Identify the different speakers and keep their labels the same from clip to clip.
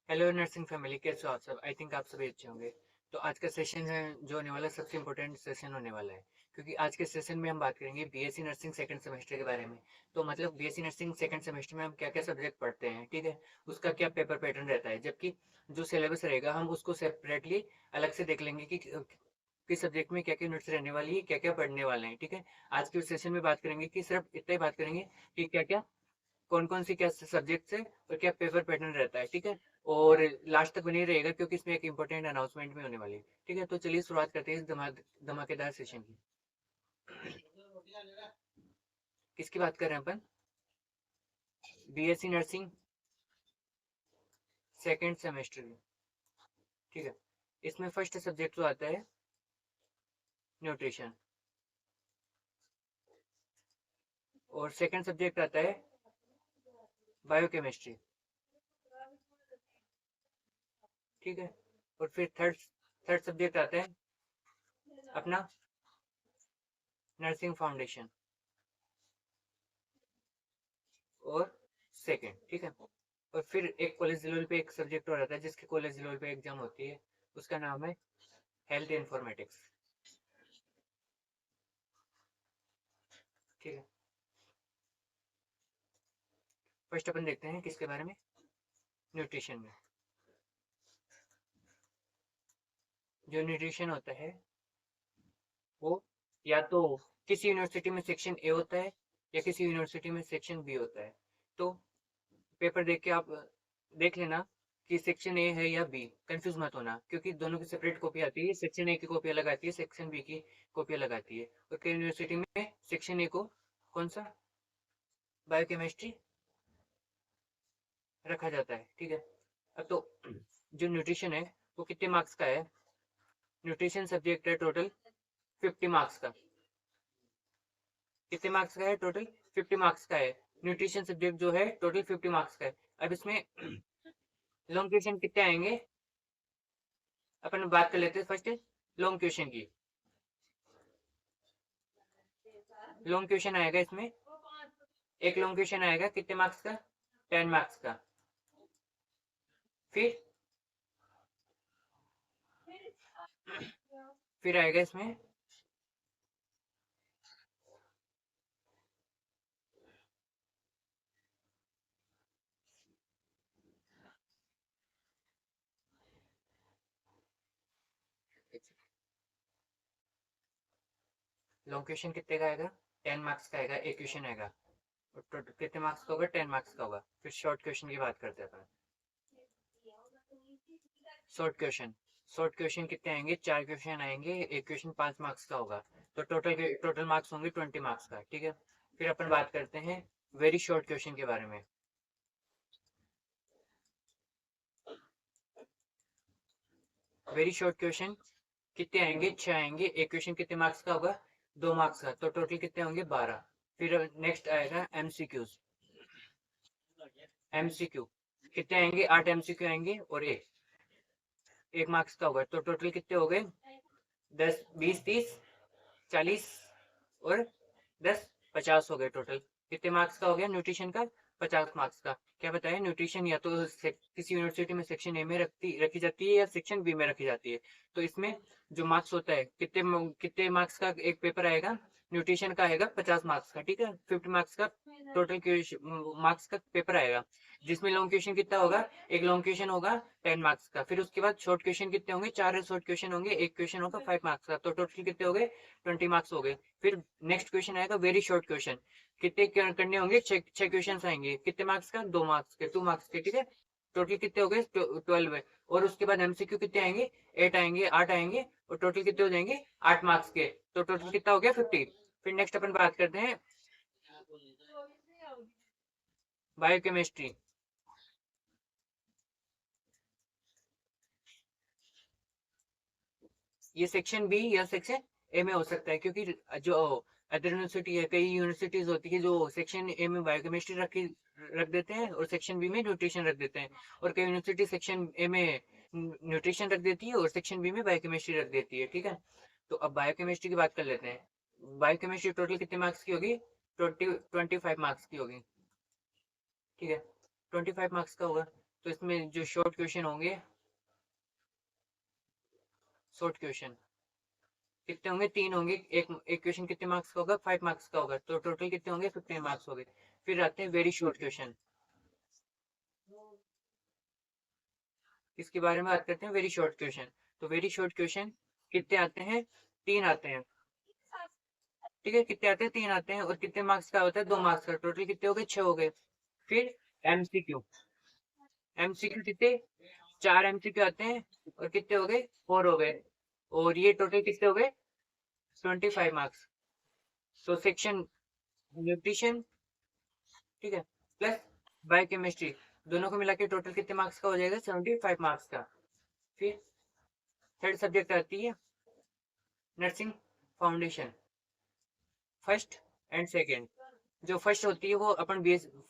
Speaker 1: Hello nursing family, कैसे हो आप सब? आई थिंक आप सभी अच्छे होंगे। तो आज का सेशन है जो होने वाला है, सबसे इम्पोर्टेंट सेशन होने वाला है, क्योंकि आज के सेशन में हम बात करेंगे बीएससी नर्सिंग सेकंड सेमेस्टर के बारे में। तो मतलब बीएससी नर्सिंग सेकंड सेमेस्टर में हम क्या क्या सब्जेक्ट पढ़ते हैं, ठीक है, उसका क्या पेपर पैटर्न रहता है, जबकि जो सिलेबस रहेगा हम उसको सेपरेटली अलग से देख लेंगे कि किस सब्जेक्ट में क्या क्या यूनिट्स रहने वाली है, क्या क्या पढ़ने वाले हैं, ठीक है। आज के सेशन में बात करेंगे कि सिर्फ इतना ही बात करेंगे कि क्या क्या कौन कौन सी क्या सब्जेक्ट है और क्या पेपर पैटर्न रहता है, ठीक है। और लास्ट तक बने रहेगा क्योंकि इसमें एक इंपॉर्टेंट अनाउंसमेंट भी होने वाली है, ठीक है। तो चलिए शुरुआत करते हैं इस धमाकेदार सेशन की। किसकी बात कर रहे हैं अपन? बीएससी नर्सिंग सेकेंड सेमेस्टर की, ठीक है। इसमें फर्स्ट सब्जेक्ट जो आता है न्यूट्रिशन, और सेकंड सब्जेक्ट आता है बायोकेमिस्ट्री, ठीक है। और फिर थर्ड थर्ड सब्जेक्ट आता है अपना नर्सिंग फाउंडेशन और सेकंड, ठीक है। और फिर एक कॉलेज लेवल पे एक सब्जेक्ट और आता है जिसके कॉलेज लेवल पे एग्जाम होती है, उसका नाम है हेल्थ इन्फॉर्मेटिक्स, ठीक है। फर्स्ट अपन देखते हैं किसके बारे में, न्यूट्रिशन में। जो न्यूट्रिशन होता है वो या तो किसी यूनिवर्सिटी में सेक्शन ए होता है या किसी यूनिवर्सिटी में सेक्शन बी होता है। तो पेपर देख के आप देख लेना कि सेक्शन ए है या बी, कंफ्यूज मत होना, क्योंकि दोनों की सेपरेट कॉपी आती है। सेक्शन ए की कॉपी अलग आती है, सेक्शन बी की कॉपी अलग आती है। और कई यूनिवर्सिटी में सेक्शन ए को कौन सा बायोकेमिस्ट्री रखा जाता है, ठीक है। अब तो जो न्यूट्रिशन है वो कितने मार्क्स का है? न्यूट्रिशन सब्जेक्ट है टोटल 50 मार्क्स का। कितने मार्क्स का है? टोटल 50 मार्क्स का है। न्यूट्रिशन सब्जेक्ट जो है टोटल 50 मार्क्स का है। अब इसमें लॉन्ग क्वेश्चन कितने आएंगे अपन बात कर लेते हैं फर्स्ट लॉन्ग क्वेश्चन की। लॉन्ग क्वेश्चन आएगा इसमें, एक लॉन्ग क्वेश्चन आएगा कितने मार्क्स का? 10 मार्क्स का। फिर फिर आएगा इसमें लॉन्ग क्वेश्चन कितने का आएगा? 10 मार्क्स का आएगा, एक क्वेश्चन आएगा। और टोटल कितने मार्क्स का होगा? 10 मार्क्स का होगा। फिर शॉर्ट क्वेश्चन की बात करते हैं। शॉर्ट क्वेश्चन, शॉर्ट क्वेश्चन कितने आएंगे? 4 क्वेश्चन आएंगे, एक क्वेश्चन 5 मार्क्स का होगा। तो टोटल मार्क्स होंगे 20 मार्क्स का, ठीक है। फिर अपन बात करते हैं वेरी शॉर्ट क्वेश्चन के बारे में। वेरी शॉर्ट क्वेश्चन कितने आएंगे? 6 आएंगे, एक क्वेश्चन कितने मार्क्स का होगा? 2 मार्क्स का। तो टोटल कितने होंगे? 12। फिर नेक्स्ट आएगा एमसीक्यूज। एमसीक्यू कितने आएंगे? 8 एमसीक्यू आएंगे और एक मार्क्स का होगा। तो टोटल कितने हो गए? 10, 20, 30, 40 और 10, 50 हो गए। टोटल कितने मार्क्स का हो गया न्यूट्रिशन का? 50 मार्क्स का। क्या बताया? न्यूट्रिशन या तो किसी यूनिवर्सिटी में सेक्शन ए में रखी जाती है या सेक्शन बी में रखी जाती है। तो इसमें जो मार्क्स होता है कितने मार्क्स का एक पेपर आएगा न्यूट्रिशन का? आएगा 50 मार्क्स का, ठीक है। 50 मार्क्स का टोटल मार्क्स का पेपर आएगा, जिसमें लॉन्ग क्वेश्चन कितना होगा? एक लॉन्ग क्वेश्चन होगा 10 मार्क्स का। फिर उसके बाद शॉर्ट क्वेश्चन कितने होंगे? 4 शॉर्ट क्वेश्चन होंगे, एक क्वेश्चन होगा 5 मार्क्स का। तो टोटल कितने हो गए? 20 मार्क्स हो गए। फिर नेक्स्ट क्वेश्चन आएगा वेरी शॉर्ट क्वेश्चन। कितने करने होंगे? 6 क्वेश्चन आएंगे, कितने मार्क्स का? 2 मार्क्स के, 2 मार्क्स के, ठीक है। टोटल कितने हो गए? 12 है। और उसके बाद एमसीक्यू कितने आएंगे? 8 आएंगे, 8 आएंगे, और टोटल कितने हो जाएंगे? 8 मार्क्स के। तो टोटल कितना हो गया? 50। फिर नेक्स्ट अपन बात करते हैं बायोकेमिस्ट्री। ये सेक्शन बी या सेक्शन ए में हो सकता है, क्योंकि जो अदर यूनिवर्सिटी है, कई यूनिवर्सिटीज होती है जो सेक्शन ए में बायोकेमिस्ट्री रख देते हैं और सेक्शन बी में न्यूट्रिशन रख देते हैं। और कई यूनिवर्सिटी सेक्शन ए में न्यूट्रिशन रख देती है और सेक्शन बी में बायोकेमिस्ट्री रख देती है, ठीक है। तो अब बायोकेमिस्ट्री की बात कर लेते हैं। बायोकेमिस्ट्री टोटल कितने मार्क्स की होगी? 25 मार्क्स की होगी, ठीक है। 25 मार्क्स का होगा। तो इसमें जो शॉर्ट क्वेश्चन होंगे, शॉर्ट क्वेश्चन कितने होंगे, 3 होंगे। एक क्वेश्चन कितने मार्क्स का होगा, 5 मार्क्स का होगा, तो टोटल कितने होंगे, 15 मार्क्स हो गए। फिर आते हैं वेरी शॉर्ट क्वेश्चन, इसके बारे में बात करते हैं, वेरी शॉर्ट क्वेश्चन। तो वेरी शॉर्ट क्वेश्चन कितने आते हैं, 3 आते हैं, ठीक है। कितने आते हैं, 3 आते हैं, और कितने मार्क्स का होता है, 2 मार्क्स का। टोटल कितने हो गए, 6 हो गए। फिर एमसीक्यू, एमसीक्यू कितने, 4 एमसीक्यू आते हैं, और कितने हो गए, 4 हो गए, और ये टोटल कितने हो गए, 25 मार्क्स। तो सेक्शन न्यूट्रिशन, ठीक है, प्लस बायोकेमिस्ट्री, दोनों को मिला के टोटल कितने मार्क्स का हो जाएगा, 75 मार्क्स का। फिर थर्ड सब्जेक्ट आती है nursing foundation, first and second. जो फर्स्ट होती है वो अपन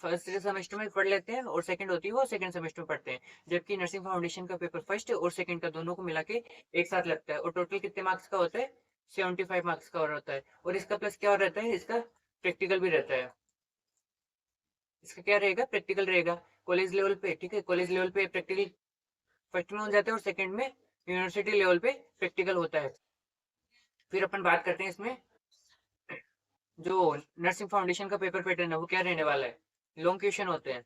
Speaker 1: फर्स्ट सेमेस्टर में पढ़ लेते हैं, और सेकंड होती है वो सेकंड सेमेस्टर में पढ़ते हैं। जबकि नर्सिंग फाउंडेशन का पेपर फर्स्ट और सेकंड का दोनों को मिला के एक साथ लगता है, और टोटल कितने मार्क्स का होता है, 75 मार्क्स का होता है। और इसका प्लस क्या रहता है, इसका प्रैक्टिकल भी रहता है। इसका क्या रहेगा, प्रैक्टिकल रहेगा कॉलेज लेवल पे, ठीक है। कॉलेज लेवल पे प्रैक्टिकल फर्स्ट में हो जाता है, और सेकंड में यूनिवर्सिटी लेवल पे प्रैक्टिकल होता है। फिर अपन बात करते हैं इसमें जो नर्सिंग फाउंडेशन का पेपर पैटर्न है वो क्या रहने वाला है, लॉन्ग क्वेश्चन होते हैं।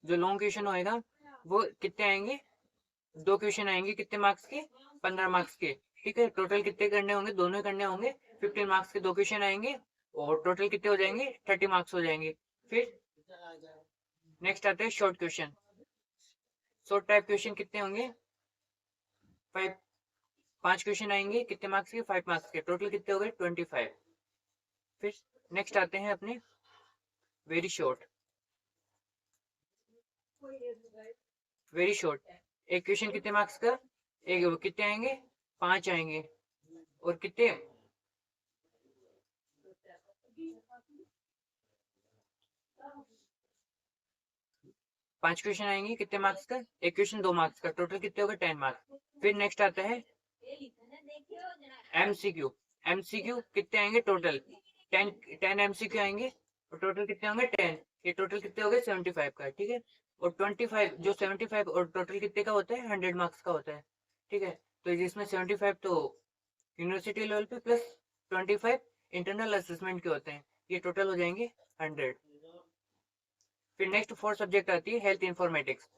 Speaker 1: जो लॉन्ग क्वेश्चन होएगा वो कितने आएंगे, 2 क्वेश्चन आएंगे, कितने मार्क्स के, 15 मार्क्स के, ठीक है। टोटल कितने करने होंगे, दोनों करने होंगे, 15 मार्क्स के 2 क्वेश्चन आएंगे, और टोटल कितने हो जाएंगे, 30 मार्क्स हो जाएंगे। फिर नेक्स्ट आते हैं short question. Short type question कितने होंगे, 5 क्वेश्चन आएंगे, कितने मार्क्स के, 5 मार्क्स के, टोटल कितने हो गए, 25। फिर नेक्स्ट आते हैं अपने वेरी शॉर्ट। वेरी शॉर्ट, एक क्वेश्चन कितने मार्क्स का, एक कितने आएंगे, 5 आएंगे, और कितने, 5 क्वेश्चन आएंगे, कितने मार्क्स का, एक क्वेश्चन 2 मार्क्स का, टोटल कितने हो गए, 10 मार्क्स। फिर नेक्स्ट आता है एमसीक्यू। एमसीक्यू कितने आएंगे, टोटल 10 एमसीक्यू आएंगे, और टोटल कितने होंगे, 10। ये टोटल कितने हो गए, 75 का, ठीक है। और 25 जो 75 और टोटल कितने का होता है, 100 मार्क्स का होता है, ठीक है। तो जिसमें 75 तो यूनिवर्सिटी लेवल पे, प्लस 25 इंटरनल असेसमेंट के होते हैं, ये टोटल हो जाएंगे 100। फिर नेक्स्ट 4 सब्जेक्ट आती है health informatics.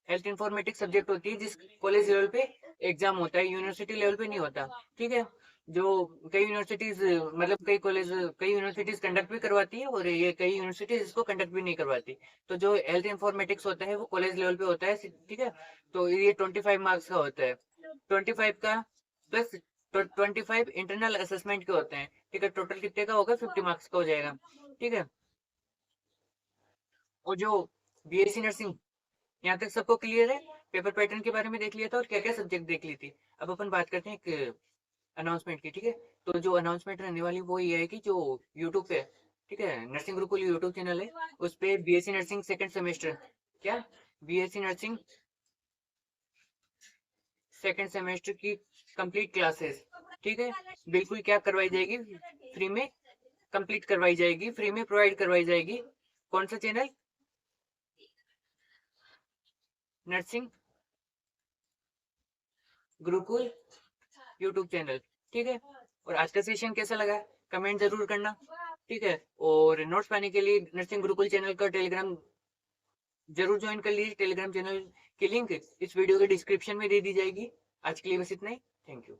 Speaker 1: Health informatics subject होती है जिस कॉलेज लेवल पे एग्जाम होता है, यूनिवर्सिटी लेवल पे नहीं होता, ठीक है। जो कई यूनिवर्सिटीज, मतलब कई कॉलेज, कई यूनिवर्सिटीज कंडक्ट भी करवाती है, और ये कई यूनिवर्सिटीज इसको कंडक्ट भी नहीं करवाती। तो जो हेल्थ इंफॉर्मेटिक्स होता है वो कॉलेज लेवल पे होता है, ठीक है। तो ये 25 मार्क्स का होता है, 25 का प्लस 25 इंटरनल असेसमेंट के होते हैं, ठीक है। टोटल कितने का होगा, 50 मार्क्स का हो जाएगा, ठीक है। और जो बीएससी नर्सिंग, यहाँ तक सबको क्लियर है, पेपर पैटर्न के बारे में देख लिया था, और क्या क्या सब्जेक्ट देख ली थी। अब अपन बात करते हैं एक अनाउंसमेंट की, ठीक है। तो जो अनाउंसमेंट रहने वाली वो ये है कि जो यूट्यूब पे, ठीक है, नर्सिंग गुरुकुल यूट्यूब चैनल है, उस पे बीएससी नर्सिंग सेकंड सेमेस्टर, क्या, बीएससी नर्सिंग सेकंड सेमेस्टर की कंप्लीट क्लासेस, ठीक है, बिल्कुल क्या करवाई जाएगी, फ्री में कंप्लीट करवाई जाएगी, फ्री में प्रोवाइड करवाई जाएगी। कौन सा channel, nursing Gurukul YouTube channel, ठीक है। और आज का सेशन कैसा लगा, कमेंट जरूर करना, ठीक है। और नोट्स पाने के लिए नर्सिंग गुरुकुल चैनल का टेलीग्राम जरूर ज्वाइन कर लीजिए। टेलीग्राम चैनल की लिंक इस वीडियो के डिस्क्रिप्शन में दे दी जाएगी। आज के लिए बस इतना ही, थैंक यू।